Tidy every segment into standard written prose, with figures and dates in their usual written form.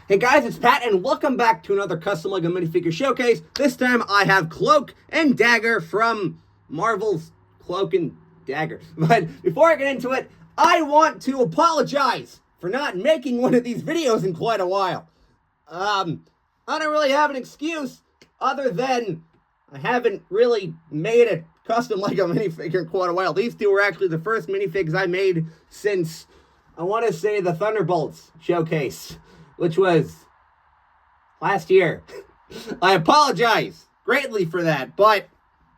Hey guys, it's Pat, and welcome back to another custom LEGO minifigure showcase. This time I have Cloak and Dagger from Marvel's Cloak and Dagger. But before I get into it, I want to apologize for not making one of these videos in quite a while. I don't really have an excuse other than I haven't really made a custom LEGO minifigure in quite a while. These two were actually the first minifigs I made since, I want to say, the Thunderbolts showcase, which was last year. I apologize greatly for that, but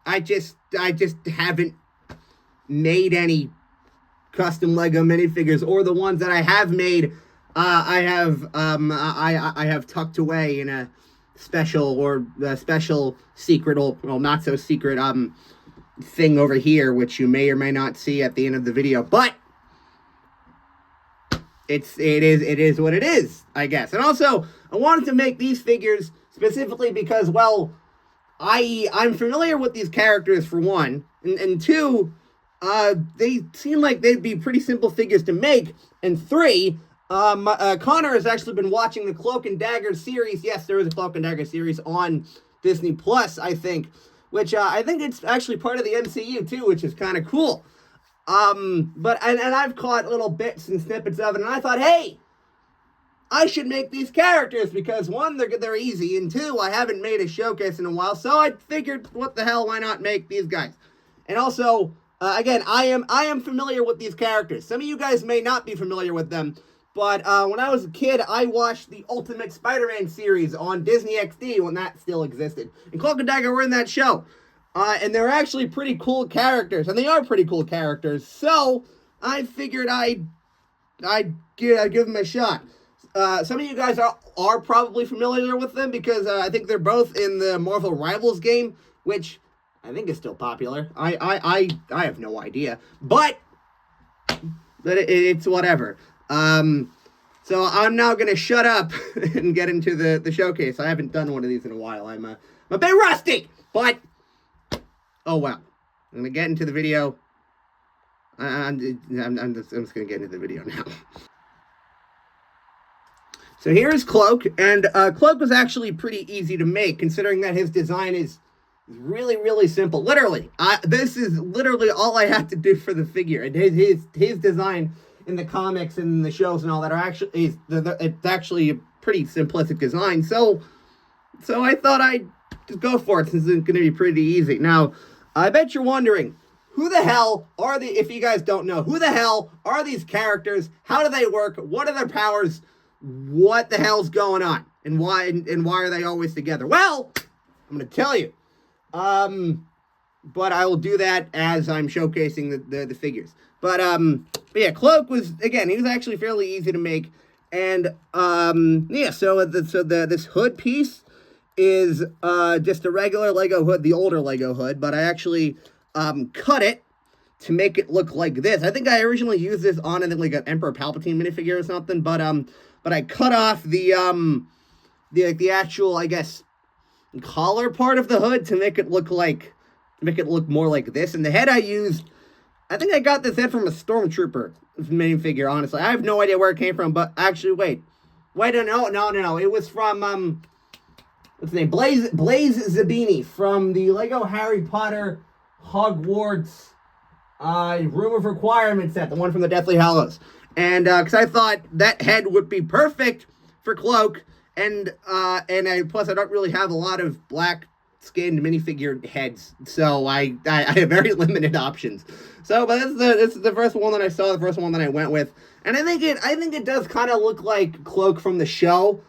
I just haven't made any custom LEGO minifigures, or the ones that I have made, I have tucked away in a special secret, or well, not so secret thing over here, which you may or may not see at the end of the video, but it is what it is, I guess. And also, I wanted to make these figures specifically because, well, I'm familiar with these characters, for one, and two, they seem like they'd be pretty simple figures to make, and three, Connor has actually been watching the Cloak and Dagger series. Yes, there is a Cloak and Dagger series on Disney Plus, I think, which I think it's actually part of the MCU too, which is kind of cool. But I've caught little bits and snippets of it, and I thought, hey, I should make these characters because, one, they're easy, and two, I haven't made a showcase in a while, so I figured, what the hell, why not make these guys? And also, again, I am familiar with these characters. Some of you guys may not be familiar with them, but when I was a kid, I watched the Ultimate Spider-Man series on Disney XD when that still existed. And Cloak and Dagger were in that show. And they're actually pretty cool characters, and they are pretty cool characters, so I figured I'd give them a shot. Some of you guys are probably familiar with them because I think they're both in the Marvel Rivals game, which I think is still popular. I have no idea, but it's whatever. So I'm now gonna shut up and get into the showcase. I haven't done one of these in a while. I'm a bit rusty, but oh well. I'm gonna get into the video. I'm just gonna get into the video now. So here's Cloak, and Cloak was actually pretty easy to make, considering that his design is really, really simple. Literally, this is literally all I had to do for the figure. And his design in the comics and the shows and all that are actually it's actually a pretty simplistic design. So I thought I'd just go for it since it's going to be pretty easy. Now, I bet you're wondering, who the hell are if you guys don't know, who the hell are these characters? How do they work? What are their powers? What the hell's going on? And why are they always together? Well, I'm going to tell you. But I will do that as I'm showcasing the figures. But yeah, Cloak was, again, he was actually fairly easy to make. And yeah, so this hood piece is just a regular Lego hood, the older Lego hood, but I actually cut it to make it look like this. I think I originally used this on, I think, like an Emperor Palpatine minifigure or something, but I cut off the actual, I guess, collar part of the hood to make it look more like this. And the head I used, I think I got this head from a Stormtrooper minifigure, honestly. I have no idea where it came from, but actually, wait, no. It was from, what's his name? Blaze Zabini from the Lego Harry Potter Hogwarts Room of Requirement set, the one from the Deathly Hallows. And because I thought that head would be perfect for Cloak, and plus I don't really have a lot of black-skinned minifigure heads, so I have very limited options. So, but this is the first one that I saw, the first one that I went with, and I think it does kind of look like Cloak from the show,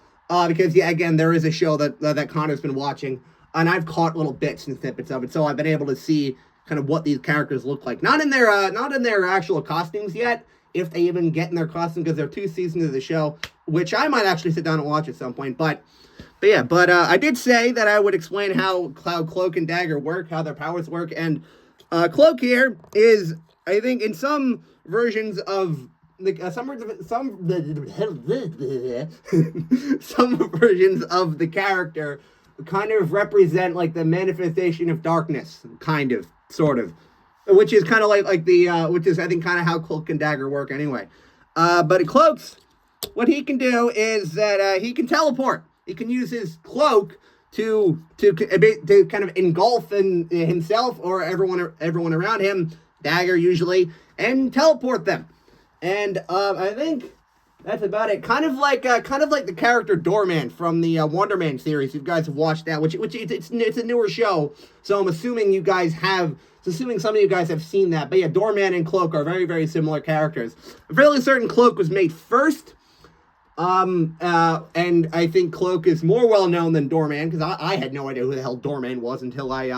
because yeah, again, there is a show that Connor's been watching, and I've caught little bits and snippets of it, so I've been able to see kind of what these characters look like. Not in their actual costumes yet, if they even get in their costume, because they're 2 seasons of the show, which I might actually sit down and watch at some point. But yeah, I did say that I would explain how Cloak and Dagger work, how their powers work, and Cloak here is, I think, in some versions of some versions of the character kind of represent like the manifestation of darkness, kind of, sort of. Which is kind of like the, which is, I think, kind of how Cloak and Dagger work anyway. But Cloak's what he can do is that he can teleport. He can use his cloak to kind of engulf himself or everyone around him, Dagger usually, and teleport them. And I think that's about it. Kind of like the character Doorman from the Wonder Man series. You guys have watched that, which it's a newer show, so I'm assuming you guys have. Assuming some of you guys have seen that. But yeah, Doorman and Cloak are very, very similar characters. I'm fairly certain Cloak was made first. And I think Cloak is more well known than Doorman, because I had no idea who the hell Doorman was until I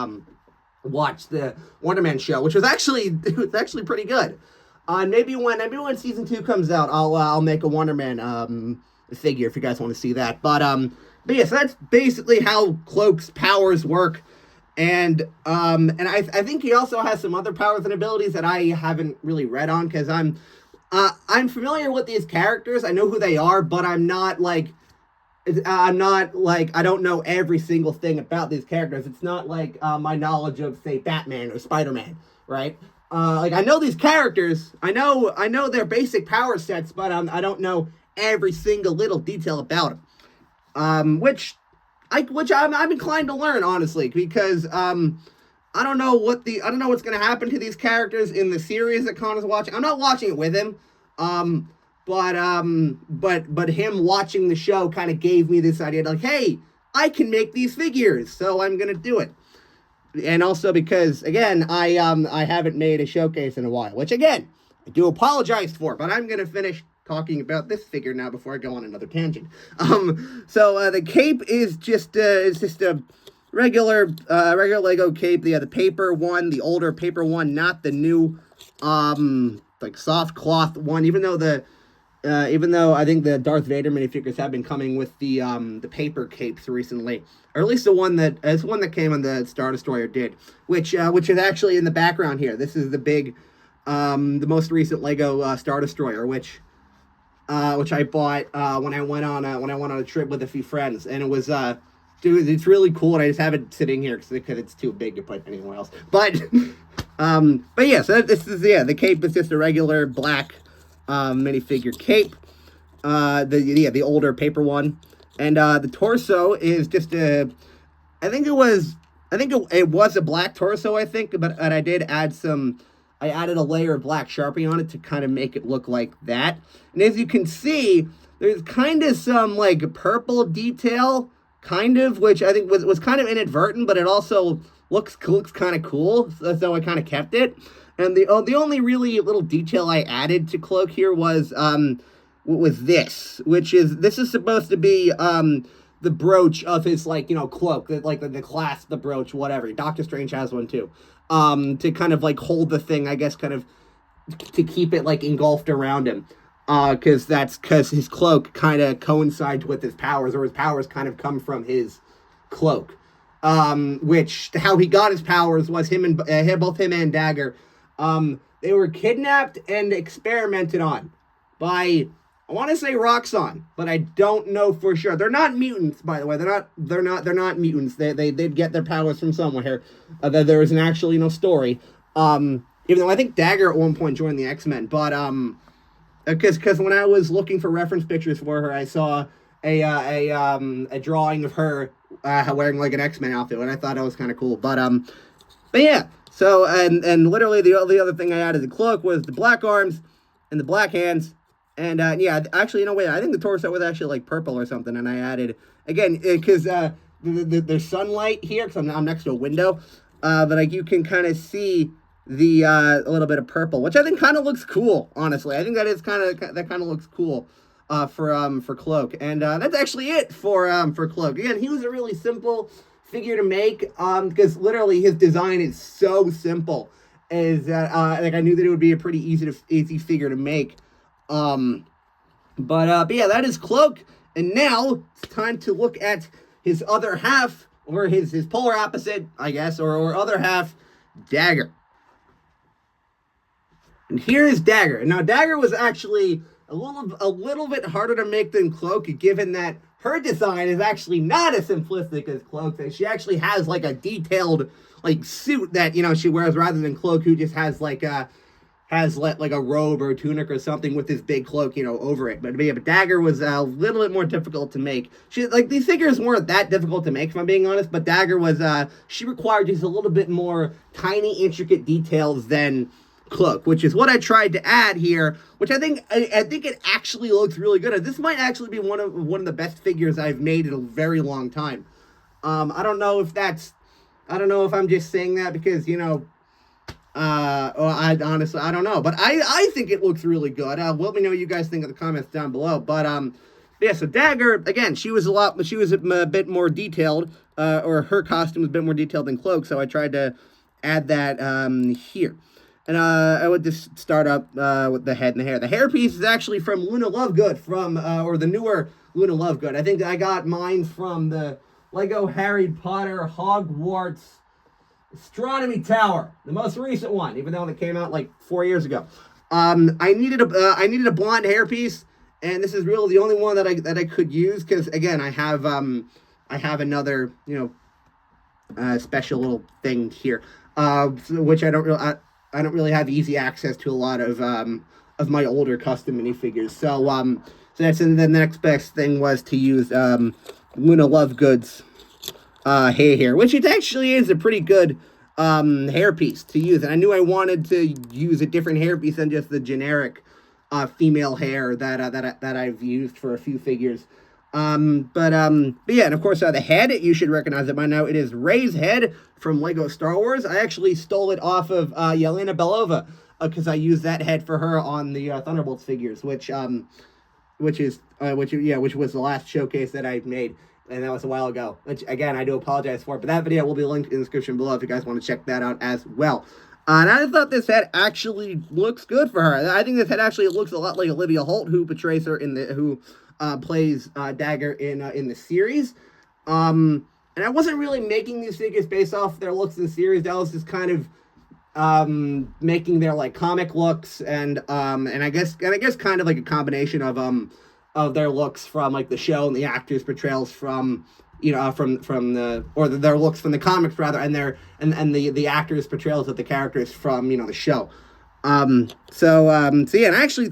watched the Wonder Man show, which was actually pretty good. Maybe when season 2 comes out, I'll make a Wonder Man figure if you guys want to see that. But yeah, so that's basically how Cloak's powers work. And I think he also has some other powers and abilities that I haven't really read on, because I'm familiar with these characters. I know who they are, but I don't know every single thing about these characters. It's not like my knowledge of, say, Batman or Spider-Man, right? I know these characters. I know their basic power sets, but I don't know every single little detail about them. Which I'm inclined to learn, honestly, because I don't know what's going to happen to these characters in the series that Connor's watching. I'm not watching it with him, but him watching the show kind of gave me this idea, like, hey, I can make these figures, so I'm gonna do it. And also because, again, I haven't made a showcase in a while, which, again, I do apologize for, but I'm gonna finish talking about this figure now before I go on another tangent. So the cape is just a regular Lego cape. The paper one, the older paper one, not the new soft cloth one. Even though I think the Darth Vader minifigures have been coming with the paper capes recently, or at least the one that came on the Star Destroyer did, which is actually in the background here. This is the big the most recent Lego Star Destroyer, which I bought when I went on a trip with a few friends, and it was dude, it's really cool, and I just have it sitting here because it's too big to put anywhere else. But yeah, so this is the cape is just a regular black minifigure cape, the older paper one, and the torso is just it was a black torso, I think, but I did add I added a layer of black Sharpie on it to kind of make it look like that. And as you can see, there's kind of some purple detail, kind of, which I think was kind of inadvertent, but it also looks kind of cool, so I kind of kept it. And the only really little detail I added to Cloak here was this, which is supposed to be the brooch of his cloak, the clasp, the brooch, whatever. Doctor Strange has one too. To kind of hold the thing, I guess, kind of to keep it engulfed around him. Because his cloak kind of coincides with his powers, or his powers kind of come from his cloak. Which, how he got his powers was both him and Dagger. They were kidnapped and experimented on by, I want to say Roxxon, but I don't know for sure. They're not mutants, by the way. They're not mutants. They did get their powers from somewhere. There was an actual story. Even though I think Dagger at one point joined the X-Men, but because when I was looking for reference pictures for her, I saw a drawing of her wearing an X-Men outfit, and I thought that was kind of cool. But yeah. So and literally the other thing I added to the Cloak was the black arms and the black hands. And yeah, actually, wait, I think the torso was actually purple or something, and I added, again, because there's sunlight here, because I'm next to a window, but you can kind of see a little bit of purple, which I think kind of looks cool, honestly. I think that kind of looks cool for Cloak, and that's actually it for Cloak. Again, he was a really simple figure to make, because literally his design is so simple, is that I knew that it would be a pretty easy figure to make. But yeah, that is Cloak, and now it's time to look at his other half, or his polar opposite, I guess, or other half, Dagger. And here is Dagger. And now Dagger was actually a little bit harder to make than Cloak, given that her design is actually not as simplistic as Cloak. She actually has a detailed suit that she wears, rather than Cloak, who just has has like a robe or a tunic or something with this big cloak, over it. But yeah, but Dagger was a little bit more difficult to make. These figures weren't that difficult to make, if I'm being honest, but Dagger was, she required just a little bit more tiny, intricate details than Cloak, which is what I tried to add here, which I think it actually looks really good. This might actually be one of the best figures I've made in a very long time. I don't know if I'm just saying that because, I honestly, I don't know, but I think it looks really good. Let me know what you guys think in the comments down below. But yeah, so Dagger, again, she was a bit more detailed, or her costume was a bit more detailed than Cloak, so I tried to add that here. And I would just start up with the head and the hair. The hairpiece is actually from Luna Lovegood, or the newer Luna Lovegood. I think I got mine from the Lego Harry Potter Hogwarts Astronomy Tower, the most recent one, even though it came out like 4 years ago. I needed a blonde hairpiece, and this is really the only one that I could use because again I have another special little thing here, which I don't really have easy access to a lot of my older custom minifigures. So that's the next best thing was to use Luna Lovegood's hair, which it actually is a pretty good hairpiece to use, and I knew I wanted to use a different hairpiece than just the generic female hair that I've used for a few figures. But yeah, and of course the head, you should recognize it by now. It is Rey's head from Lego Star Wars. I actually stole it off of Yelena Belova because I used that head for her on the Thunderbolts figures, which was the last showcase that I made. And that was a while ago, which, again, I do apologize for. But that video will be linked in the description below if you guys want to check that out as well. And I thought this head actually looks good for her. I think this head actually looks a lot like Olivia Holt, who portrays her who plays Dagger in the series. And I wasn't really making these figures based off their looks in the series. That was just kind of making their like comic looks, and I guess kind of like a combination of their looks from like the show and the actors' portrayals from their looks from the comics rather, and the actors' portrayals of the characters from the show. So yeah, and I actually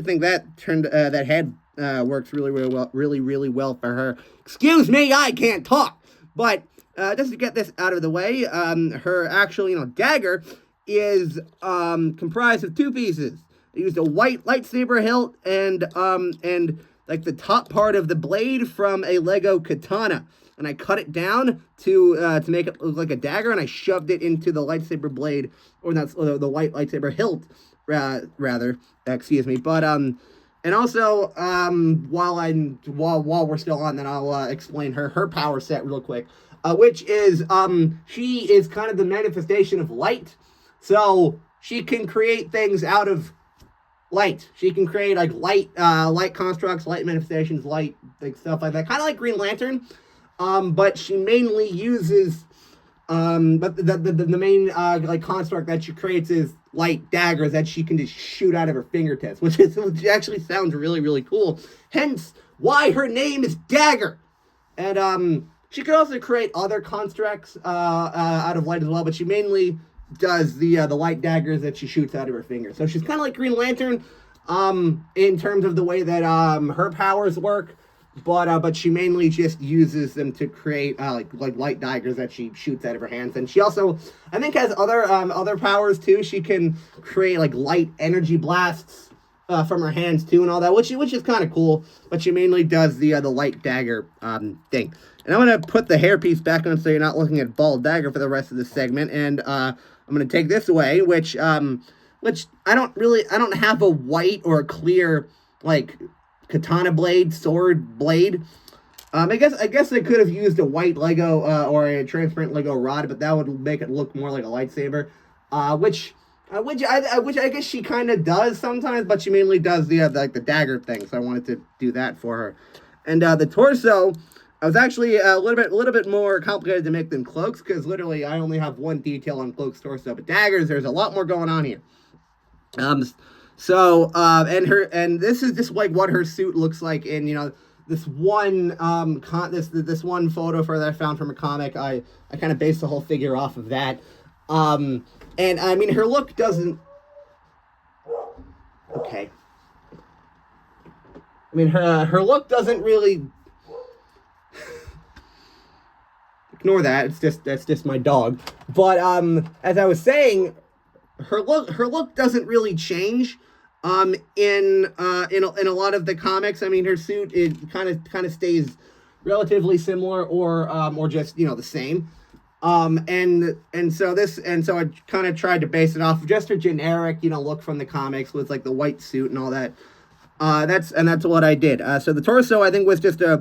think that head works really well for her. Excuse me, I can't talk. But just to get this out of the way, her actual dagger is comprised of two pieces. I used a white lightsaber hilt and like the top part of the blade from a Lego katana, and I cut it down to make it look like a dagger, and I shoved it into the lightsaber blade, or that's the white lightsaber hilt, rather. Excuse me. But and also while we're still on, then I'll explain her power set real quick, which is she is kind of the manifestation of light, so she can create things out of light. She can create like light constructs, light manifestations, light like stuff like that. Kind of like Green Lantern. But she mainly uses but the main like construct that she creates is light daggers that she can just shoot out of her fingertips, which actually sounds really cool. Hence why her name is Dagger. And she could also create other constructs out of light as well, but she mainly does the light daggers that she shoots out of her fingers. So she's kind of like Green Lantern in terms of the way that her powers work, but she mainly just uses them to create like light daggers that she shoots out of her hands. And she also, I think, has other powers too. She can create like light energy blasts from her hands too, and all that, which is kind of cool. But she mainly does the light dagger thing. And I'm gonna put the hairpiece back on so you're not looking at bald Dagger for the rest of this segment. And I'm gonna take this away, which I don't have a white or a clear like katana blade, sword blade. I guess I could have used a white Lego or a transparent Lego rod, but that would make it look more like a lightsaber. Which I guess she kind of does sometimes, but she mainly does the dagger thing. So I wanted to do that for her. And the torso, I was actually a little bit more complicated to make than Cloak's, because literally I only have one detail on Cloak's torso, but Dagger's, there's a lot more going on here. So and this is just like what her suit looks like in this one this one photo for that I found from a comic. I kind of based the whole figure off of that. And I mean, her look doesn't Okay. I mean, her look doesn't really... Ignore that. That's just my dog. But as I was saying, her look doesn't really change in a lot of the comics. I mean, her suit, it kind of stays relatively similar or just the same. And so I kind of tried to base it off of just a generic look from the comics with like the white suit and all that. That's what I did. So the torso, I think, was just a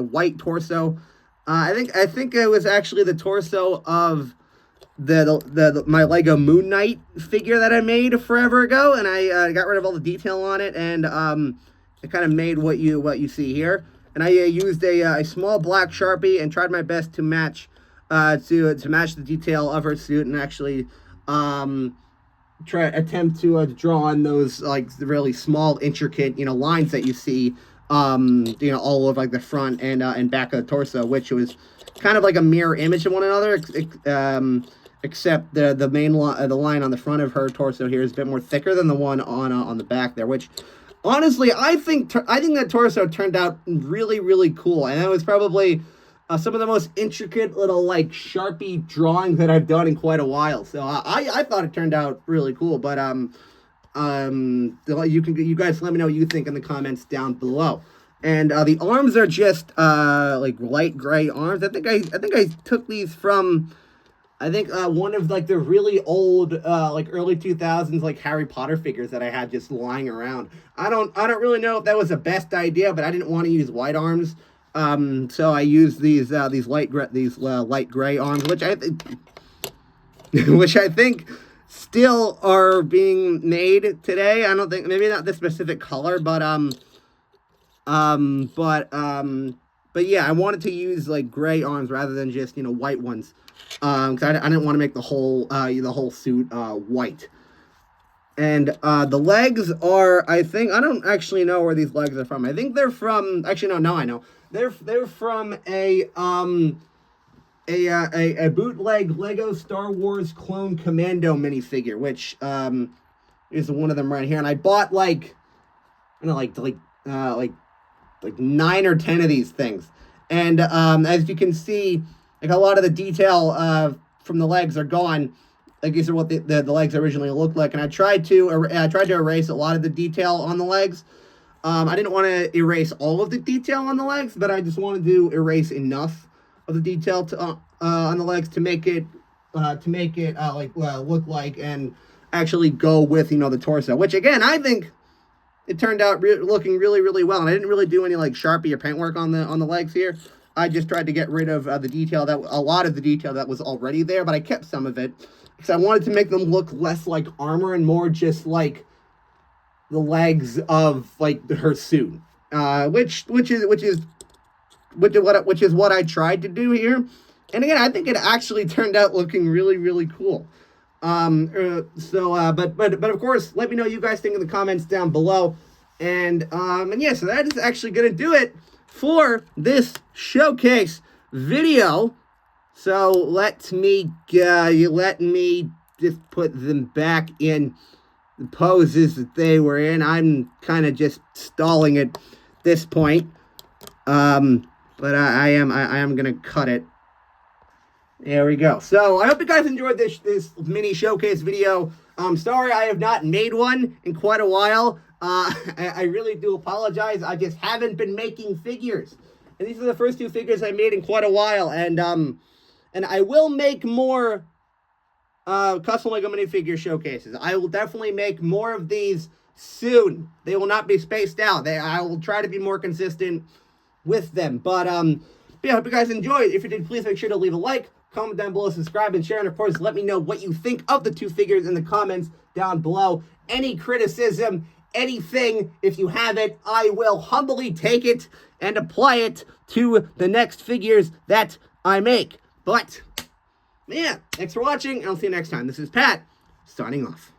white torso. I think it was actually the torso of my Lego Moon Knight figure that I made forever ago, and I got rid of all the detail on it, and I kind of made what you see here. And I used a small black Sharpie and tried my best to match to match the detail of her suit, and actually attempt to draw on those like really small intricate lines that you see all over like the front and back of the torso, which was kind of like a mirror image of one another, except the main the line on the front of her torso here is a bit more thicker than the one on the back there, which honestly I think that torso turned out really, really cool, and that was probably some of the most intricate little like Sharpie drawings that I've done in quite a while. So I thought it turned out really cool. But you guys let me know what you think in the comments down below. And the arms are just like light gray arms. I think I took these from one of like the really old like early 2000s like Harry Potter figures that I had just lying around. I don't really know if that was the best idea, but I didn't want to use white arms. So I used these light gray arms, which I think still are being made today. I don't think, maybe not this specific color, but yeah, I wanted to use like gray arms rather than just white ones, because I didn't want to make the whole suit white. And the legs are, I don't actually know where these legs are from. I think they're from, actually no, I know. They're from a bootleg Lego Star Wars Clone Commando minifigure, which is one of them right here. And I bought like 9 or 10 of these things. And as you can see, like a lot of the detail from the legs are gone. Like these are what the legs originally looked like, and I tried to erase a lot of the detail on the legs. I didn't want to erase all of the detail on the legs, but I just wanted to erase enough of the detail on the legs to make it look like and actually go with the torso. Which again, I think it turned out looking really, really well. And I didn't really do any like Sharpie or paintwork on the legs here. I just tried to get rid of a lot of the detail that was already there, but I kept some of it because I wanted to make them look less like armor and more just like the legs of like her suit, which is what I tried to do here. And again, I think it actually turned out looking really, really cool. But of course, let me know what you guys think in the comments down below. And yeah, so that is actually gonna do it for this showcase video. So let me just put them back in the poses that they were in. I'm kind of just stalling at this point. But I am gonna cut it. There we go. So I hope you guys enjoyed this mini showcase video. Sorry I have not made one in quite a while. I really do apologize. I just haven't been making figures. And these are the first 2 figures I made in quite a while. And I will make more custom Lego minifigure showcases. I will definitely make more of these soon. They will not be spaced out. I will try to be more consistent with them. But yeah, I hope you guys enjoyed. If you did, please make sure to leave a like, comment down below, subscribe, and share. And of course, let me know what you think of the 2 figures in the comments down below. Any criticism, anything, if you have it, I will humbly take it and apply it to the next figures that I make. But yeah, thanks for watching, and I'll see you next time. This is Pat, signing off.